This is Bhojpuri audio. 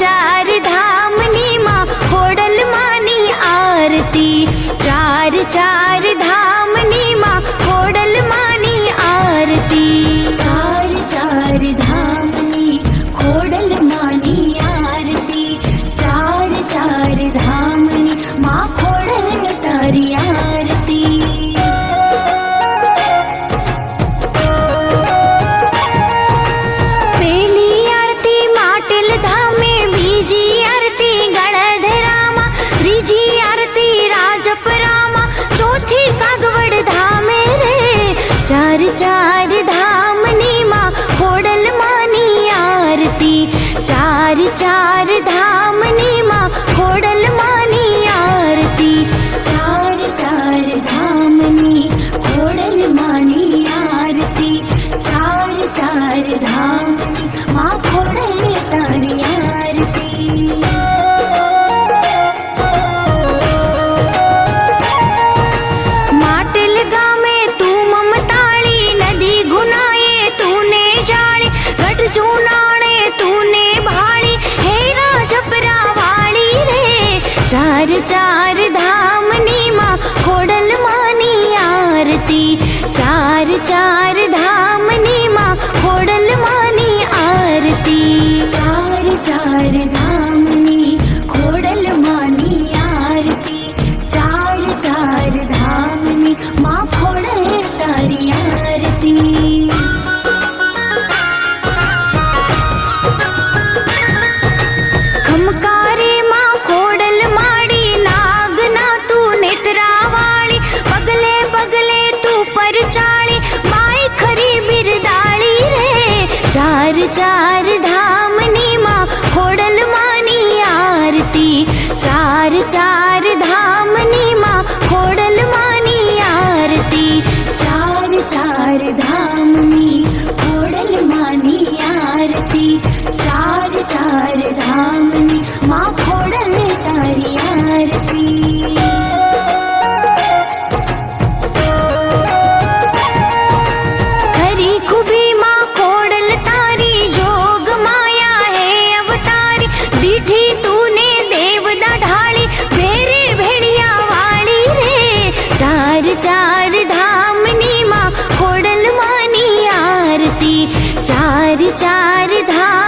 चार धामनी माँ खोडल मानी आरती। चार चार धामनी माँ खोडल मानी आरती। चार चार धामनी खोडल मानी आरती। चार चार धामनी माँ खोडल तारी आरती। चार चार धामनी माँ खोडल मानी आरती। चार चार धामनी माँ खोडल मानी आरती। चार चार धामनी खोडल मानी आरती। चार चार धामनी माँ खोडल तारी आरती। माटल गामे तू ममताड़ी नदी गुनाए तूने जाने गट चूनाणे तूने भाड़ी हेरा जपरा वाली रे। चार चार धामनी माँ खोडल मानी आरती। चार चार धामनी माँ खोडल मानी आरती। चार चार धामनी खोडल मानी आरती। चार चार धामनी माँ खोडल तारी आरती। खमकारे माँ खोडल माड़ी नागना तू नेत्रावाड़ी। पगले पगले तू परचाड़ी माई खरी बिरदाड़ी रे। चार चार धामनी माँ खोडल मानी आरती। चार चार धामनी माँ खोडल मानी आरती। चार चार धामनी खोडल मानी आरती। चार चार धामनी माँ खोडल तारी आरती। खरी खुबी माँ खोडल तारी जोग माया है अवतारी। दीठी तूने देवदा ढाली भेरे भेड़िया वाली रे। चार चार धामनी माँ खोडल मानी आरती। चार चार धाम